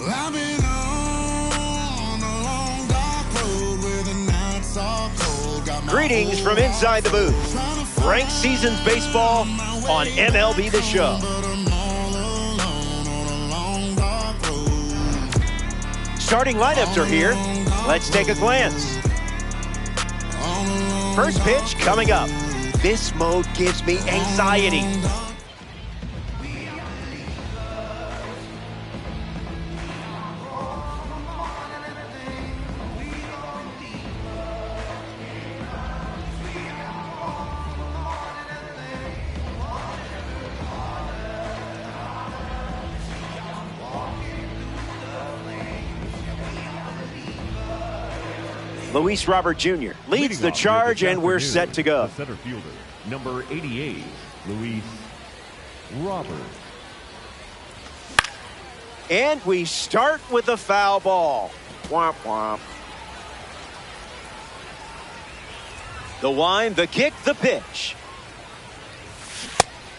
I've been on a long dark road where the nights are cold. Greetings from inside the booth. Ranked Seasons Baseball on MLB The Show. Starting lineups are here. Let's take a glance. First pitch coming up. This mode gives me anxiety. Luis Robert Jr. leads the charge, and we're set to go. The center fielder, number 88, Luis Robert. And we start with a foul ball. Womp womp. The wind, the kick, the pitch.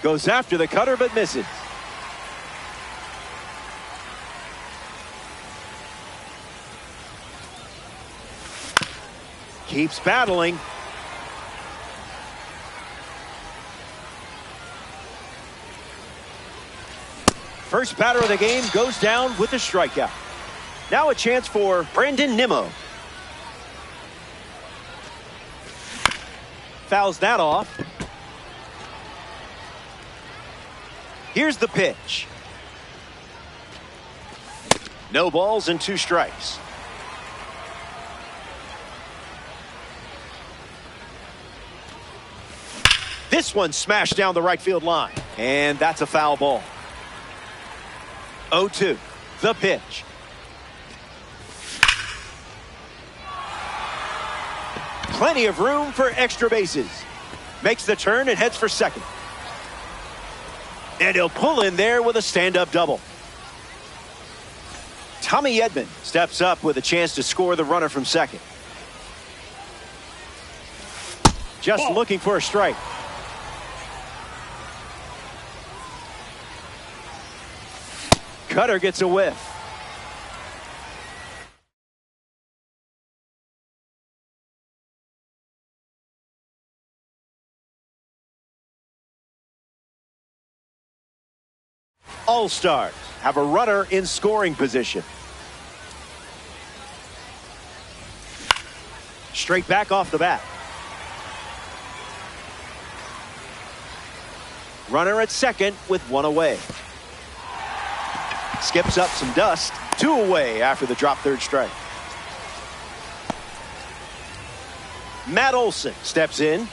Goes after the cutter but misses. Keeps battling. First batter of the game goes down with a strikeout. Now a chance for Brandon Nimmo. Fouls that off. Here's the pitch. No balls and 2 strikes. This one smashed down the right field line. And that's a foul ball. 0-2. The pitch. Plenty of room for extra bases. Makes the turn and heads for second. And he'll pull in there with a stand-up double. Tommy Edman steps up with a chance to score the runner from second. Just looking for a strike. Cutter gets a whiff. All-Stars have a runner in scoring position. Straight back off the bat. Runner at second with 1 away. Skips up some dust. 2 away after the drop third strike. Matt Olson steps in.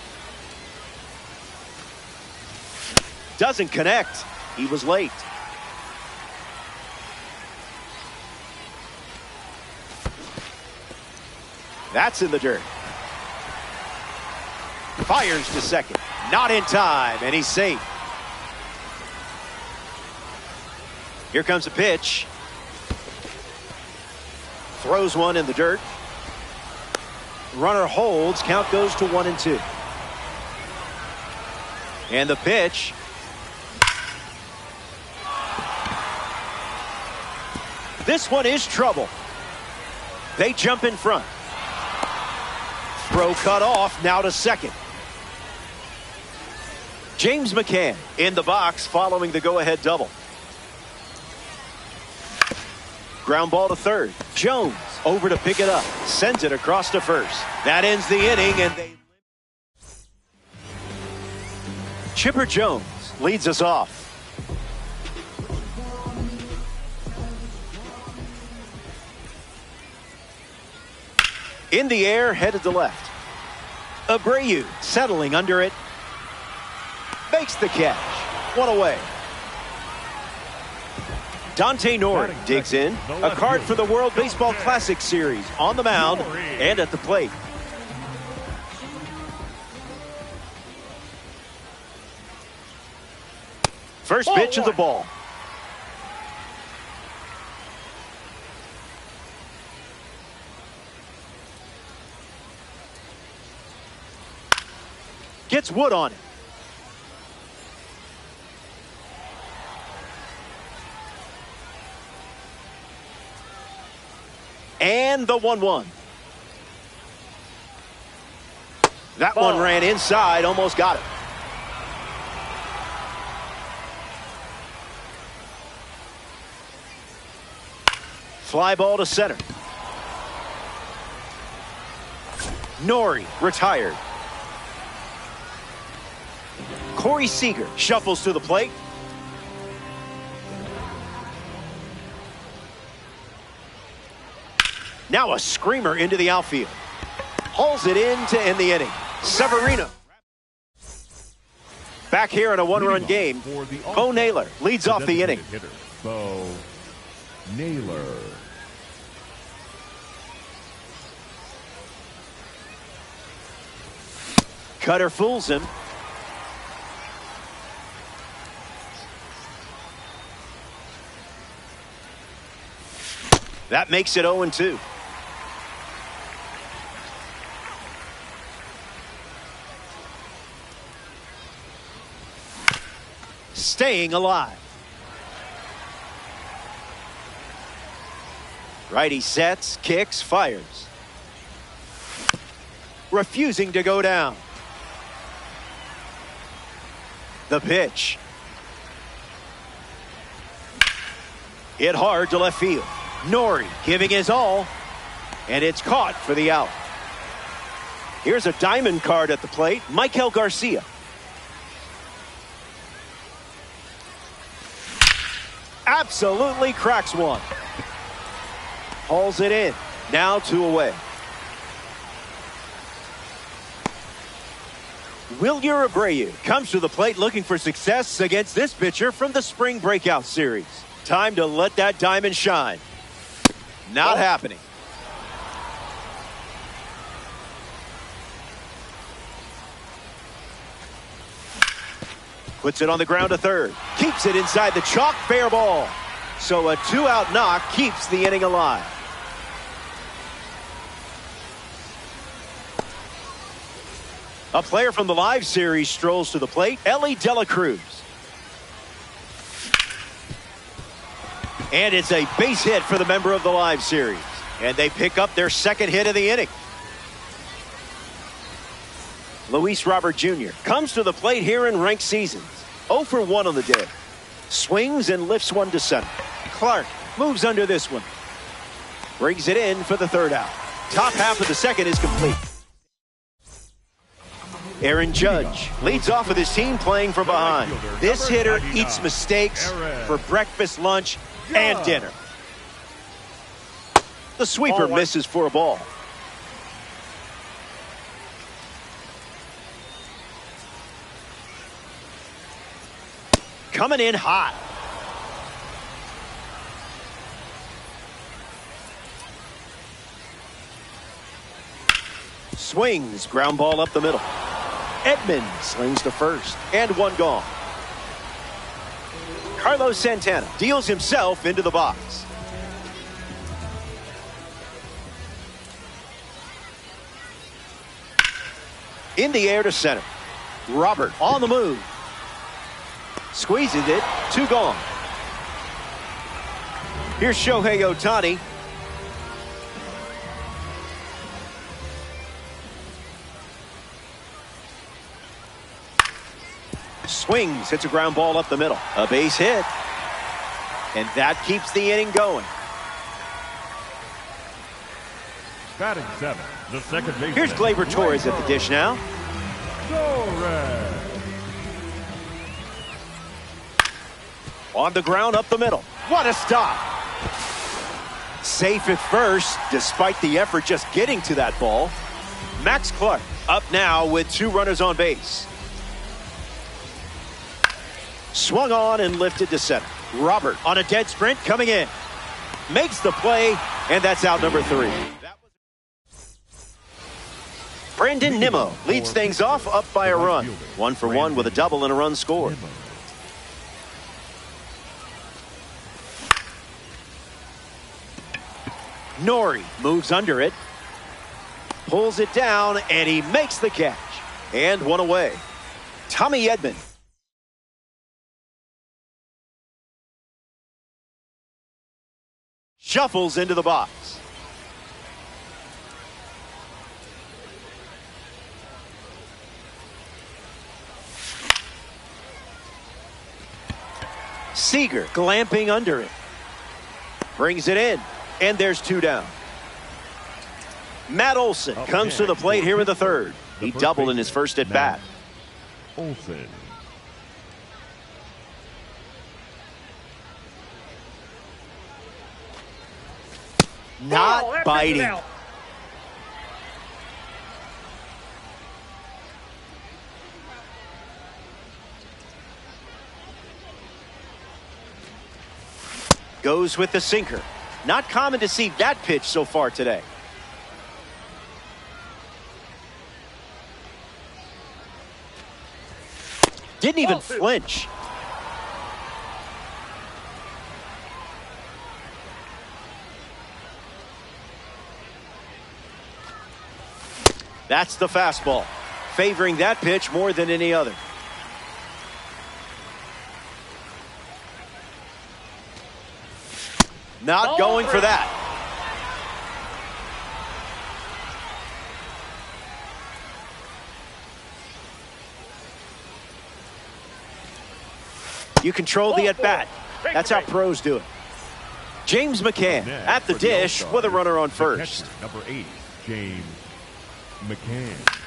Doesn't connect. He was late. That's in the dirt. Fires to second. Not in time, and he's safe. Here comes a pitch. Throws one in the dirt. Runner holds. Count goes to 1-2. And the pitch. This one is trouble. They jump in front. Throw cut off. Now to second. James McCann in the box following the go-ahead double. Ground ball to third. Jones over to pick it up. Sends it across to first. That ends the inning, and Chipper Jones leads us off. In the air, headed to left. Abreu settling under it. Makes the catch. 1 away. Dante Nori digs in. A card for the World Baseball Classic Series on the mound and at the plate. First pitch of the ball. Gets Wood on it. And the 1-1. That one ran inside, almost got it. Fly ball to center. Nori retired. Corey Seager shuffles to the plate. Now a screamer into the outfield. Hauls it in to end the inning. Severino. Back here in a one-run game, Bo Naylor leads off the inning. Bo Naylor. Cutter fools him. That makes it 0-2. Staying alive. Righty sets, kicks, fires. Refusing to go down. The pitch. Hit hard to left field. Nori giving his all, and it's caught for the out. Here's a diamond card at the plate, Michael Garcia. Absolutely cracks one. Hauls it in. Now 2 away. Wilyer Abreu comes to the plate looking for success against this pitcher from the Spring Breakout Series. Time to let that diamond shine. Not happening. Puts it on the ground to third. Keeps it inside the chalk, fair ball. So a 2-out knock keeps the inning alive. A player from the live series strolls to the plate, Elly De La Cruz. And it's a base hit for the member of the live series. And they pick up their second hit of the inning. Luis Robert Jr. comes to the plate here in ranked seasons. 0 for 1 on the day. Swings and lifts one to center. Clark moves under this one. Brings it in for the third out. Top half of the second is complete. Aaron Judge leads off with his team playing from behind. This hitter eats mistakes for breakfast, lunch, and dinner. The sweeper misses for a ball. Coming in hot. Swings, ground ball up the middle. Edman slings to first, and one gone. Carlos Santana deals himself into the box. In the air to center. Robert on the move. Squeezes it, 2 gone. Here's Shohei Ohtani. Swings, hits a ground ball up the middle. A base hit. And that keeps the inning going. Batting 7, the second baseman. Here's Gleyber Torres at the dish now. Torres. On the ground up the middle. What a stop. Safe at first, despite the effort just getting to that ball. Max Clark up now with 2 runners on base. Swung on and lifted to center. Robert on a dead sprint coming in. Makes the play, and that's out number 3. Brandon Nimmo leads things off up by a run. 1 for 1 with a double and a run scored. Nori moves under it. Pulls it down, and he makes the catch. And 1 away. Tommy Edman. Shuffles into the box. Seager glamping under it. Brings it in. And there's 2 down. Matt Olson comes to the plate here in the third. He doubled in his first at bat. Olson. Not biting. Goes with the sinker. Not common to see that pitch so far today. Didn't even flinch. That's the fastball, favoring that pitch more than any other. Not going for that. You control the at-bat. That's how pros do it. James McCann at the dish with a runner on first. Number 8, James McCann.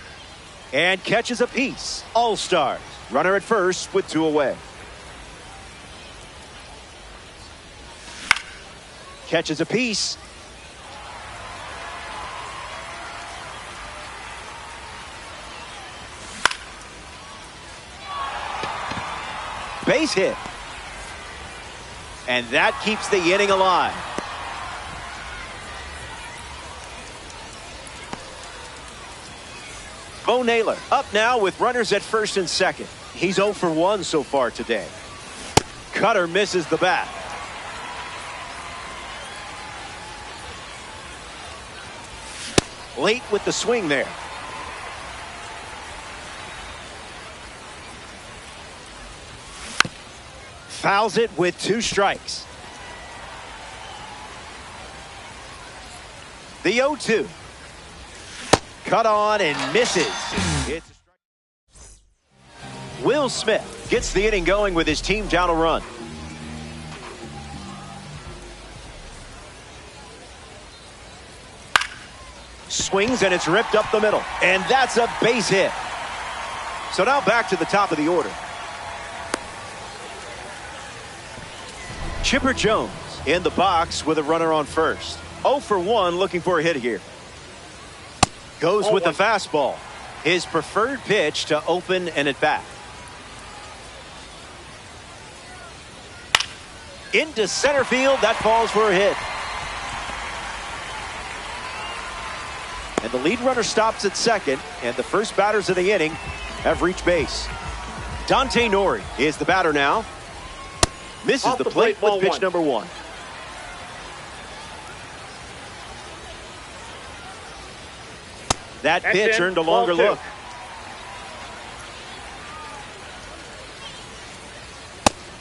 And catches a piece. All-Stars. Runner at first with 2 away. Catches a piece. Base hit. And that keeps the inning alive. Bo Naylor up now with runners at first and second. He's 0 for 1 so far today. Cutter misses the bat. Late with the swing there. Fouls it with 2 strikes. The 0-2. Cut on and misses. It's a strike. Will Smith gets the inning going with his team down a run. Swings and it's ripped up the middle. And that's a base hit. So now back to the top of the order. Chipper Jones in the box with a runner on first. 0 for 1 looking for a hit here. Goes with the fastball. His preferred pitch to open an at bat. Into center field. That falls for a hit. And the lead runner stops at second. And the first batters of the inning have reached base. Dante Nori is the batter now. Misses the plate with pitch number 1. That pitch earned a longer look.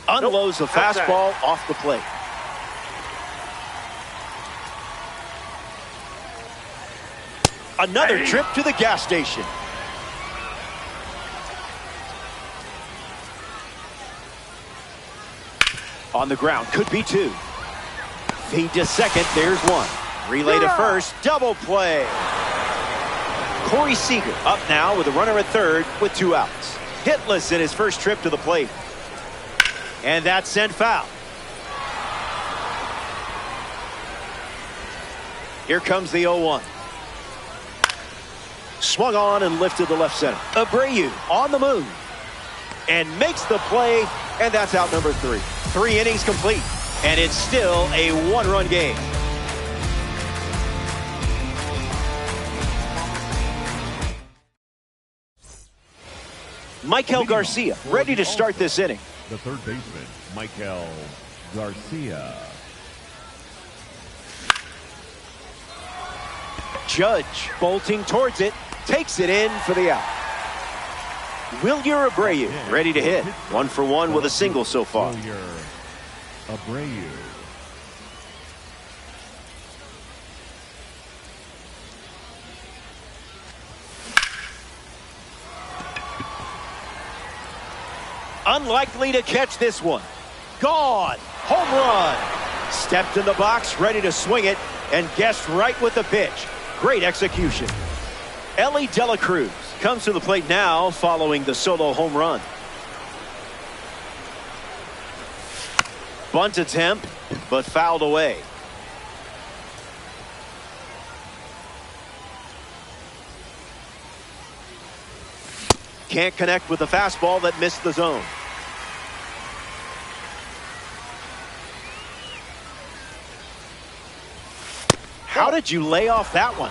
Unloads the fastball off the plate. Another trip to the gas station. On the ground, could be 2. Feed to second, there's 1. Relay to first, double play. Corey Seager up now with a runner at third with 2 outs. Hitless in his first trip to the plate. And that's sent foul. Here comes the 0-1. Swung on and lifted to left center. Abreu on the move. And makes the play, and that's out number 3. 3 innings complete, and it's still a 1-run game. Maikel Garcia ready to start this inning. The third baseman, Maikel Garcia. Judge bolting towards it, takes it in for the out. Wilyer Abreu ready to hit. 1 for 1 with a single so far. Wilyer Abreu. Unlikely to catch this one. Gone. Home run. Stepped in the box, ready to swing it, and guessed right with the pitch. Great execution. Elly De La Cruz comes to the plate now following the solo home run. Bunt attempt, but fouled away. Can't connect with the fastball that missed the zone. How did you lay off that one?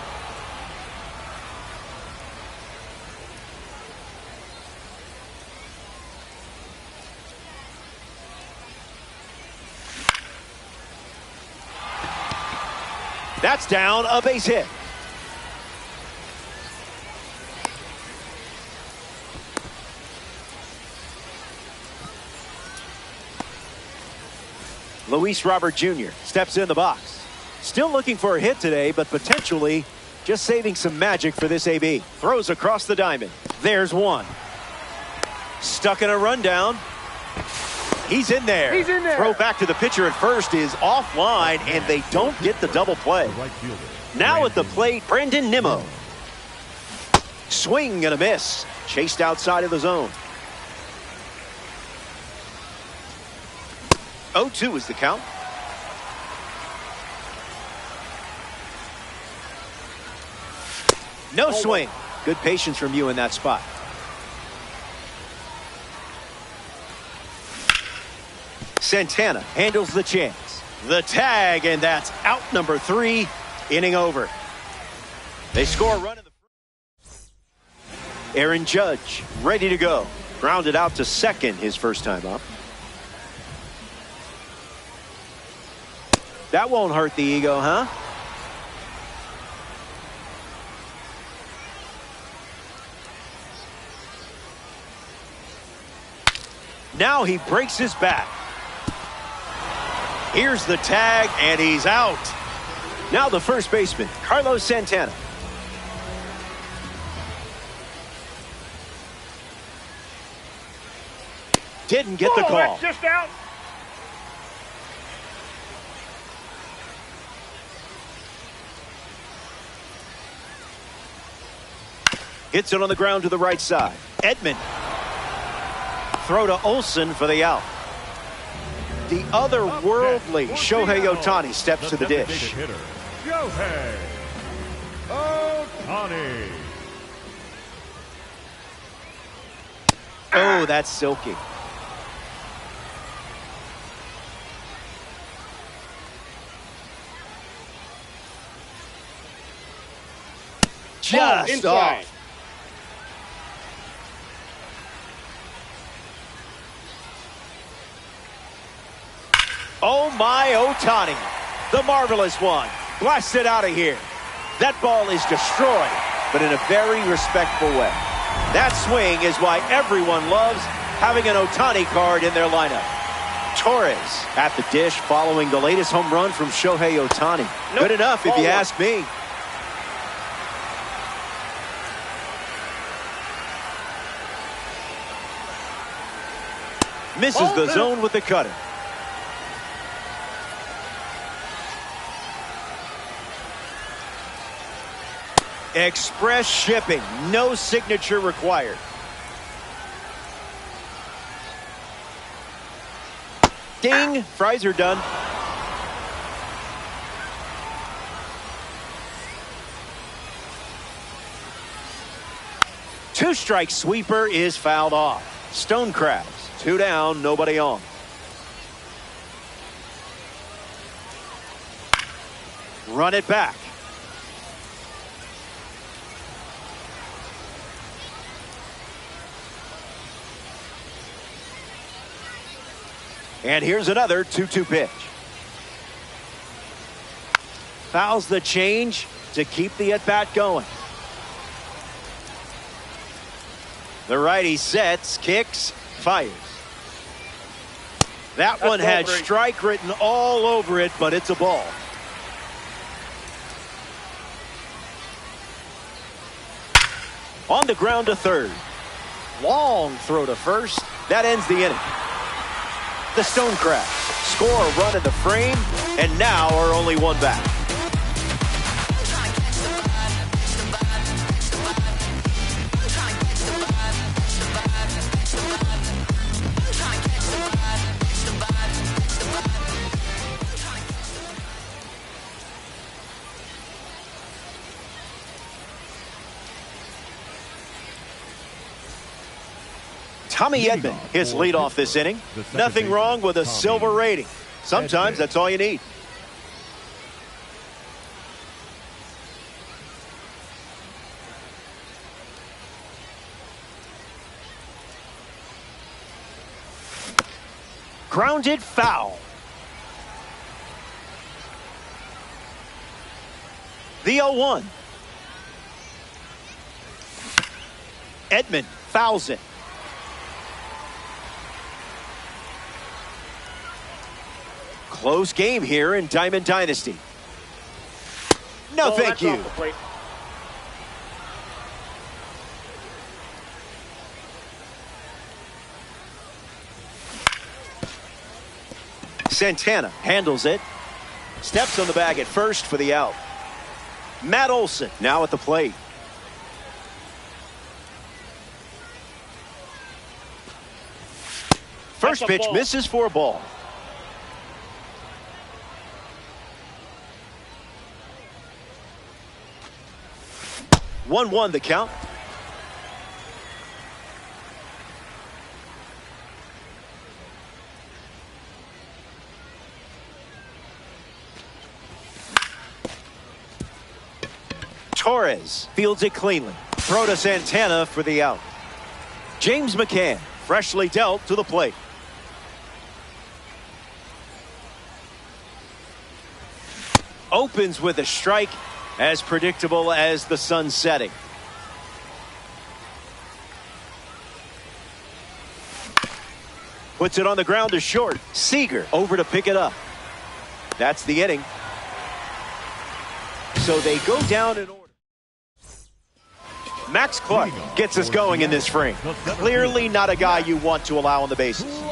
That's down, a base hit. Luis Robert Jr. steps in the box. Still looking for a hit today, but potentially just saving some magic for this AB. Throws across the diamond. There's one. Stuck in a rundown. He's in there. He's in there. Throw back to the pitcher at first is offline, and they don't get the double play. The right fielder, Now at the Brandon plate, Brandon Nimmo. Swing and a miss. Chased outside of the zone. 0-2 is the count. No swing. Good patience from you in that spot. Santana handles the chance. The tag, and that's out number 3. Inning over. They score a run in the Aaron Judge ready to go. Grounded out to second his first time up. That won't hurt the ego, huh? Now he breaks his back. Here's the tag, and he's out. Now the first baseman, Carlos Santana. Didn't get the call. That's just out. Hits it on the ground to the right side. Edman. Throw to Olsen for the out. The otherworldly Shohei Ohtani steps to the dish. hitter, Shohei Ohtani. Oh, that's silky. Just inside. off. Oh my, Ohtani, the marvelous one, blasted out of here. That ball is destroyed, but in a very respectful way. That swing is why everyone loves having an Ohtani card in their lineup. Torres at the dish following the latest home run from Shohei Ohtani. Nope. Good enough if you ask me. Misses the zone with the cutter. Express shipping, no signature required. Ding, fries are done. Two-strike sweeper is fouled off. Stone Crabs, 2 down, nobody on. Run it back. And here's another 2-2 pitch. Fouls the change to keep the at-bat going. The righty sets, kicks, fires. That one had strike written all over it, but it's a ball. On the ground to third. Long throw to first. That ends the inning. The Stonecraft score a run in the frame, and now are only one back. Tommy Edman, his leadoff this inning. Nothing wrong with a silver rating. Sometimes that's all you need. Grounded foul. The 0-1. Edman fouls it. Close game here in Diamond Dynasty. No, thank you. Santana handles it. Steps on the bag at first for the out. Matt Olson now at the plate. First pitch misses for a ball. One the count. Torres fields it cleanly. Throw to Santana for the out. James McCann freshly dealt to the plate. Opens with a strike, as predictable as the sun setting. Puts it on the ground to short. Seager over to pick it up. That's the inning. So they go down in order. Max Clark gets us going in this frame. Clearly not a guy you want to allow on the bases.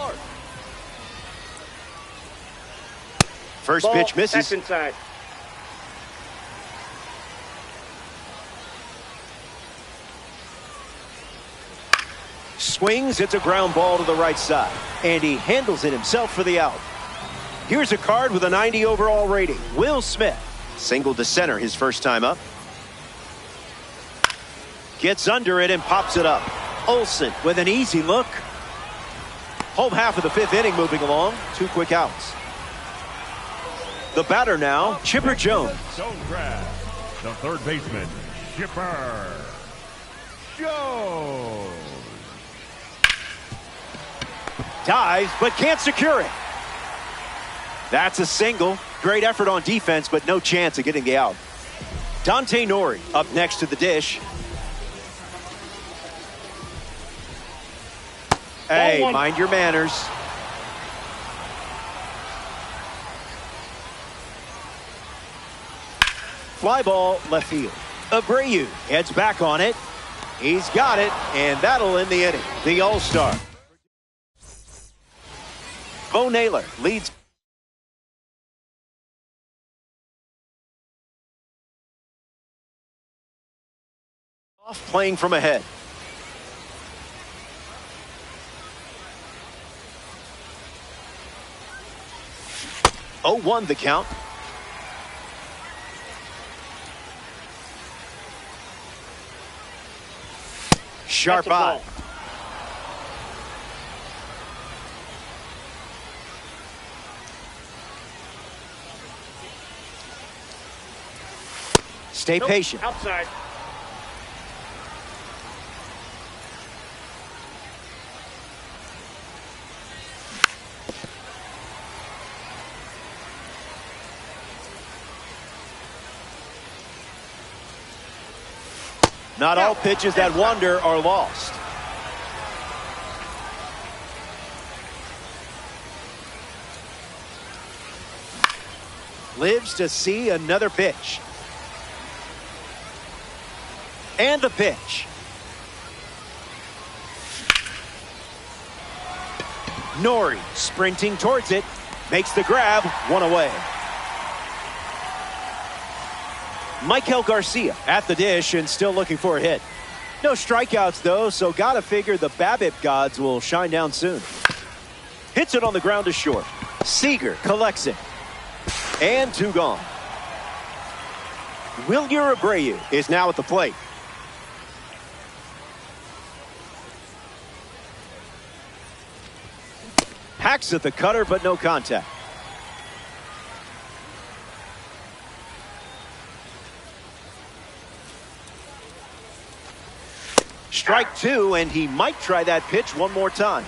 First pitch misses. That's inside. Swings, it's a ground ball to the right side, and he handles it himself for the out. Here's a card with a 90 overall rating. Will Smith, single to center his first time up. Gets under it and pops it up. Olson with an easy look. Home half of the fifth inning moving along. 2 quick outs. The batter now, Chipper Jones. Stonecraft, the third baseman, Chipper Jones. Dives, but can't secure it. That's a single. Great effort on defense, but no chance of getting the out. Dante Nori up next to the dish. Hey, mind your manners. Fly ball left field. Abreu heads back on it. He's got it, and that'll end the inning. The All-Star. Bo Naylor leads. Off playing from ahead. Oh, 1 the count. Sharp eye. Stay patient. Outside. Not all pitches that wander are lost. Lives to see another pitch. And the pitch. Nori sprinting towards it. Makes the grab. One away. Michael Garcia at the dish and still looking for a hit. No strikeouts, though, so gotta figure the BABIP gods will shine down soon. Hits it on the ground to short. Seager collects it. And two gone. Wilyer Abreu is now at the plate. Hacks at the cutter, but no contact. Strike two, and he might try that pitch one more time.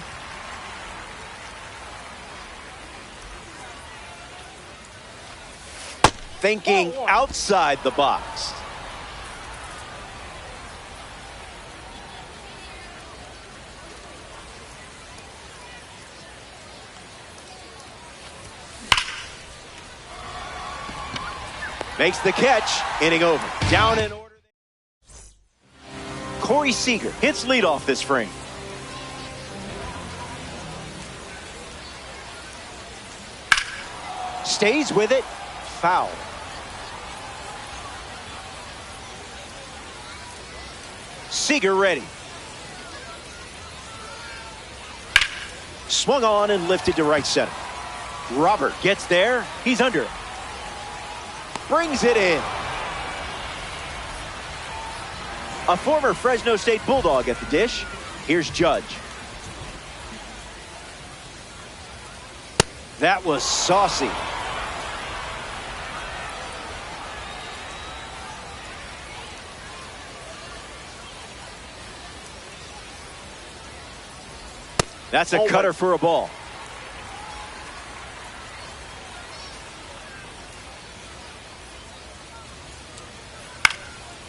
Thinking outside the box. Makes the catch. Inning over. Down in order. Corey Seager hits leadoff this frame. Stays with it. Foul. Seager ready. Swung on and lifted to right center. Robert gets there. He's under it. Brings it in. A former Fresno State Bulldog at the dish. Here's Judge. That was saucy. That's a cutter for a ball.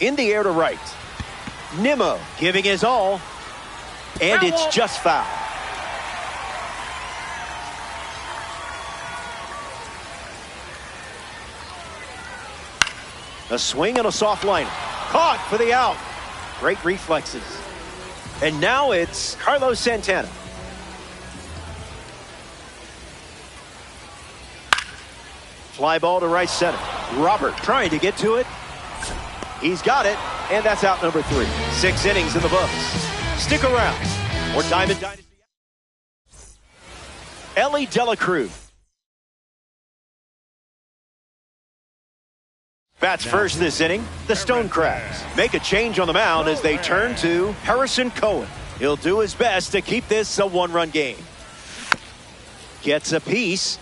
In the air to right. Nimmo giving his all. And it's just foul. A swing and a soft liner. Caught for the out. Great reflexes. And now it's Carlos Santana. Fly ball to right center. Robert trying to get to it. He's got it, and that's out number 3. 6 innings in the books. Stick around. More Diamond Dynasty. Elly De La Cruz. Bats first this inning. The Stone Crabs make a change on the mound as they turn to Harrison Cohen. He'll do his best to keep this a one-run game. Gets a piece.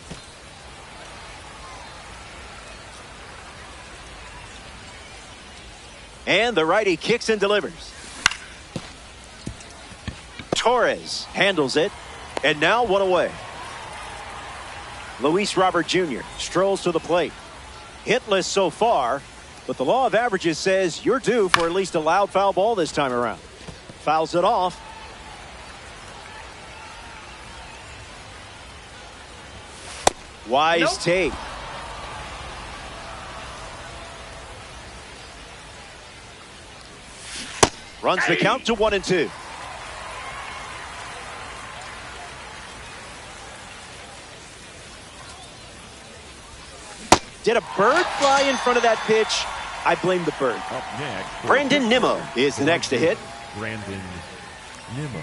And the righty kicks and delivers. Torres handles it. And now one away. Luis Robert Jr. strolls to the plate. Hitless so far, but the law of averages says you're due for at least a loud foul ball this time around. Fouls it off. Wise take. Runs the count to 1-2. Did a bird fly in front of that pitch? I blame the bird. Up next, Brandon Nimmo is the next to hit. Brandon Nimmo.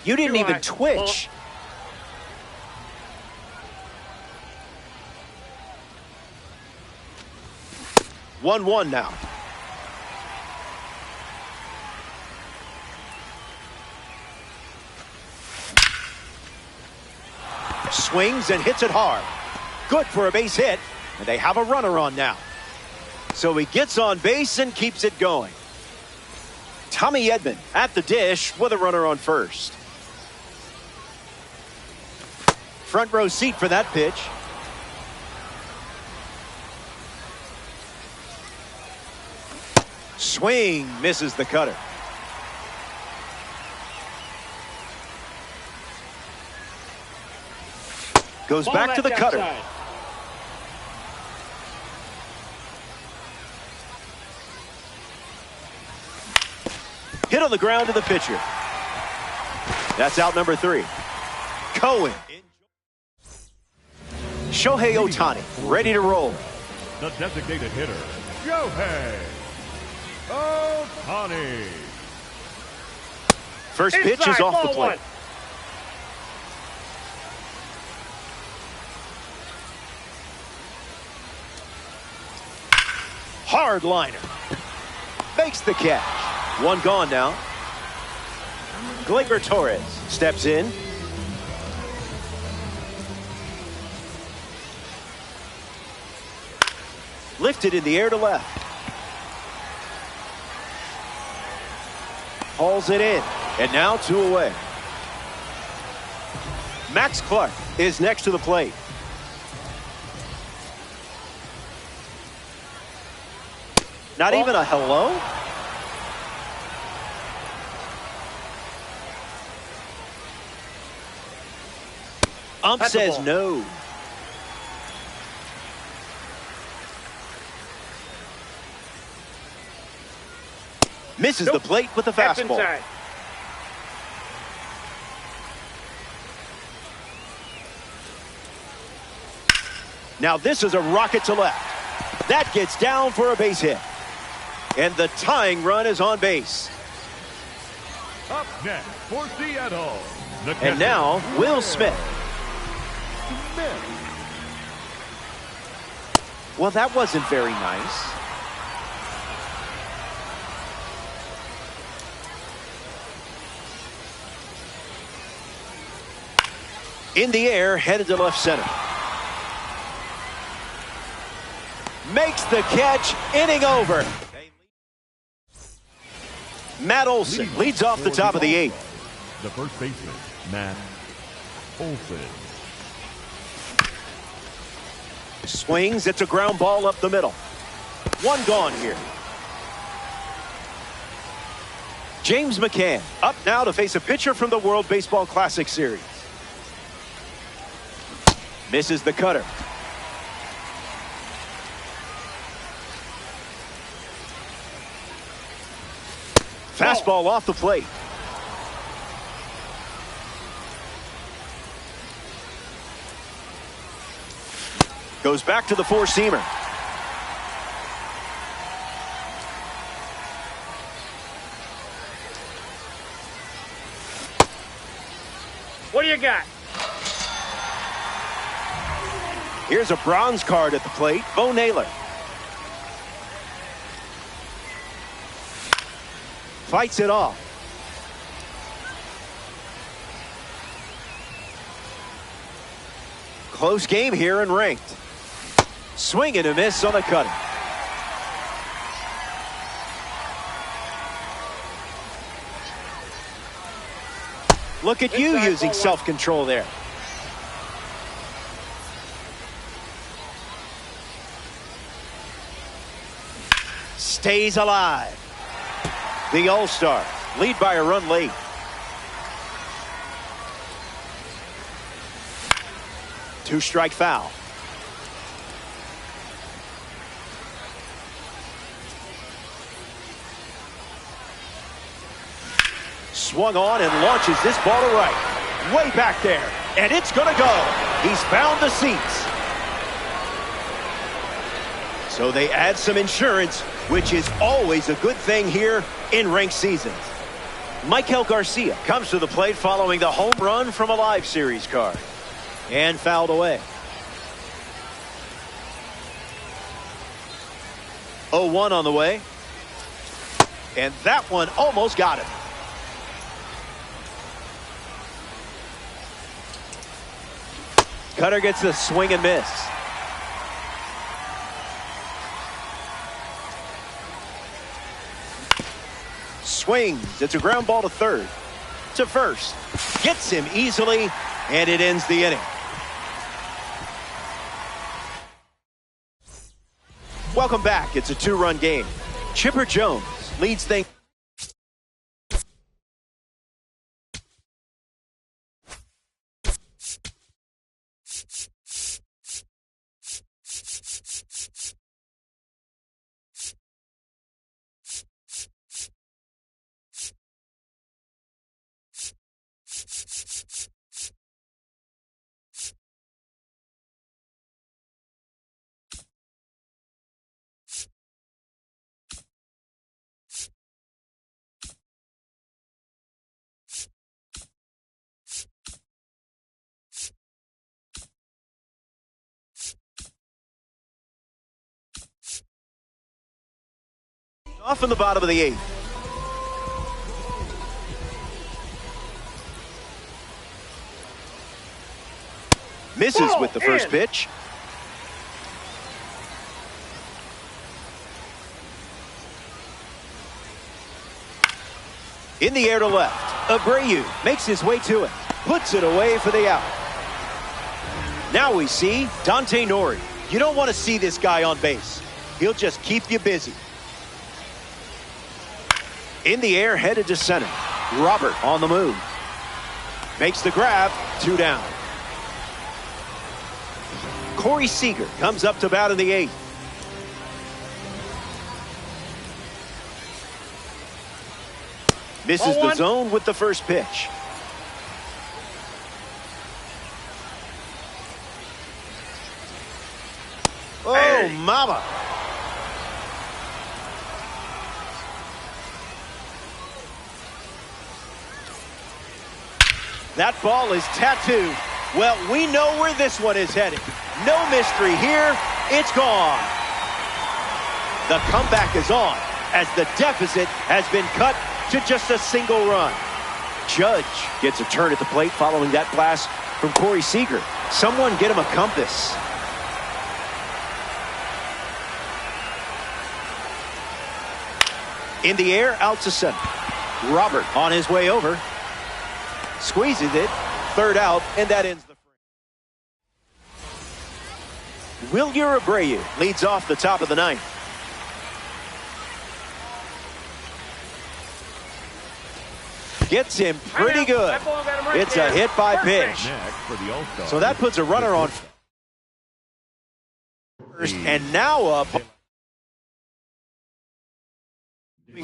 You didn't even twitch. One now. Swings and hits it hard. Good for a base hit. And they have a runner on now. So he gets on base and keeps it going. Tommy Edman at the dish with a runner on first. Front row seat for that pitch. Swing, misses the cutter. Goes back to the cutter. Hit on the ground to the pitcher. That's out number 3. Cohen. Shohei Ohtani, ready to roll. The designated hitter, Shohei Ohtani. First pitch is off the plate. Hard liner. Makes the catch. One gone now. Gleyber Torres steps in. Lifted in the air to left. Hauls it in. And now 2 away. Max Clark is next to the plate. Not even a hello? Ump says no. Misses the plate with the fastball. Now this is a rocket to left. That gets down for a base hit. And the tying run is on base. Up next for Seattle. And now Will Smith. Well, that wasn't very nice. In the air, headed to left center. Makes the catch, inning over. Matt Olson leads off the top of the 8th. The first baseman, Matt Olson. Swings, it's a ground ball up the middle. One gone here. James McCann up now to face a pitcher from the World Baseball Classic Series. Misses the cutter. Fastball off the plate. Goes back to the four-seamer. What do you got? Here's a bronze card at the plate, Bo Naylor. Fights it off. Close game here and ranked. Swing and a miss on the cutter. Look at you using self-control there. Stays alive. The All-Star lead by a run late. Two-strike foul. Swung on and launches this ball to right. Way back there. And it's going to go. He's found the seats. So they add some insurance, which is always a good thing here in ranked seasons. Michael Garcia comes to the plate following the home run from a live series card. And fouled away. 0-1 on the way. And that one almost got him. Cutter gets the swing and miss. Swings. It's a ground ball to third. To first. Gets him easily, and it ends the inning. Welcome back. It's a two-run game. Chipper Jones leads things. Off in the bottom of the 8th. Misses with the first pitch. In the air to left. Abreu makes his way to it. Puts it away for the out. Now we see Dante Nori. You don't want to see this guy on base. He'll just keep you busy. In the air, headed to center. Robert on the move. Makes the grab. 2 down. Corey Seager comes up to bat in the 8th. Misses the zone with the first pitch. Oh, mama. That ball is tattooed. Well, we know where this one is headed. No mystery here. It's gone. The comeback is on as the deficit has been cut to just a single run. Judge gets a turn at the plate following that blast from Corey Seager. Someone get him a compass. In the air, out to center. Robert on his way over. Squeezes it. 3rd out, and that ends the frame. Wilyer Abreu leads off the top of the 9th. Gets him pretty good. It's a hit by pitch. So that puts a runner on first, and now up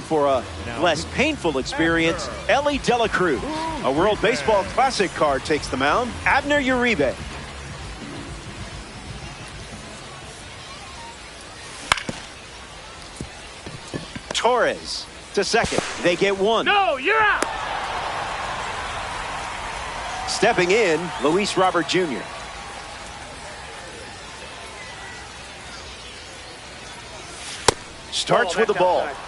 for a less painful experience. Elly De La Cruz, a World Baseball Classic card, takes the mound. Abner Uribe. Torres to second. They get 1. No, you're out. Stepping in, Luis Robert Jr. Starts with the ball. Outside.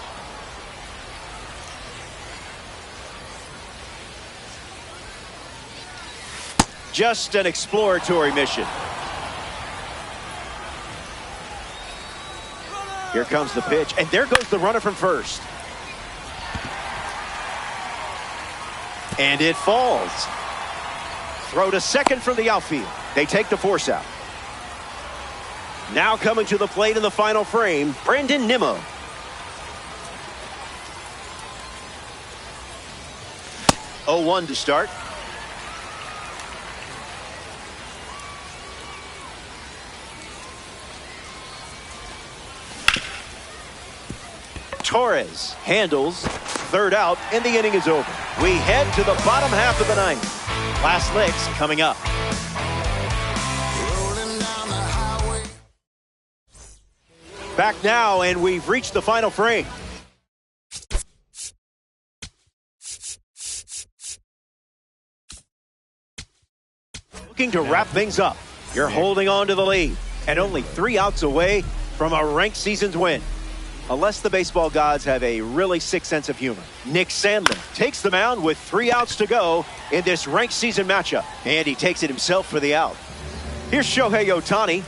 Just an exploratory mission. Here comes the pitch, and there goes the runner from first. And it falls. Throw to second from the outfield. They take the force out. Now coming to the plate in the final frame, Brandon Nimmo. Oh, 1 to start. Torres handles. 3rd out, and the inning is over. We head to the bottom half of the 9th. Last licks coming up. Back now, and we've reached the final frame. Looking to wrap things up. You're holding on to the lead, and only 3 outs away from a ranked season's win. Unless the baseball gods have a really sick sense of humor. Nick Sandlin takes the mound with 3 outs to go in this ranked season matchup. And he takes it himself for the out. Here's Shohei Ohtani.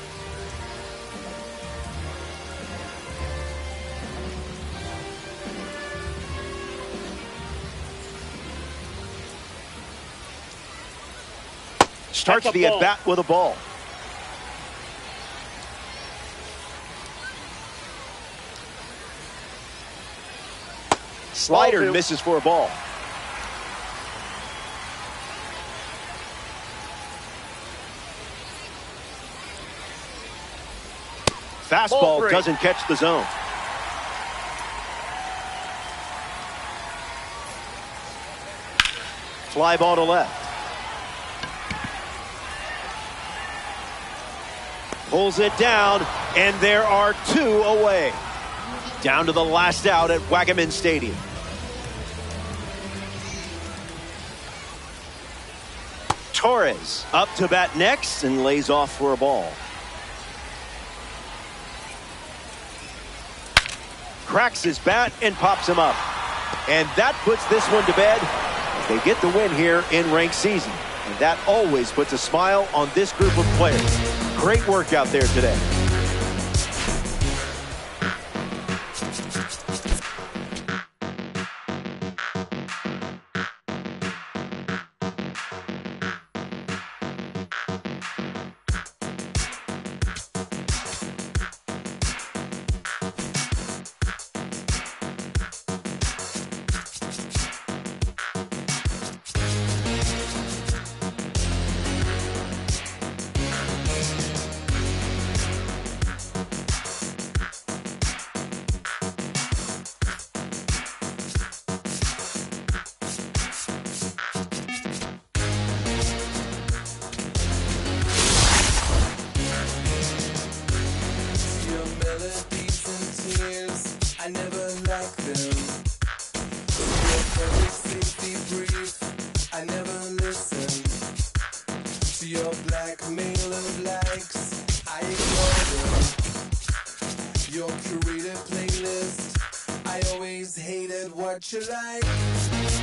Starts the at-bat with a ball. Slider misses for a ball. Fastball doesn't catch the zone. Fly ball to left. Pulls it down, and there are 2 away. Down to the last out at Waggaman Stadium. Torres up to bat next and lays off for a ball. cracks his bat and pops him up. And that puts this one to bed. They get the win here in ranked season. And that always puts a smile on this group of players. Great work out there today. I never liked them. Your perfect safety brief, I never listened. To your blackmail of likes, I ignored them. Your curated playlist, I always hated what you like.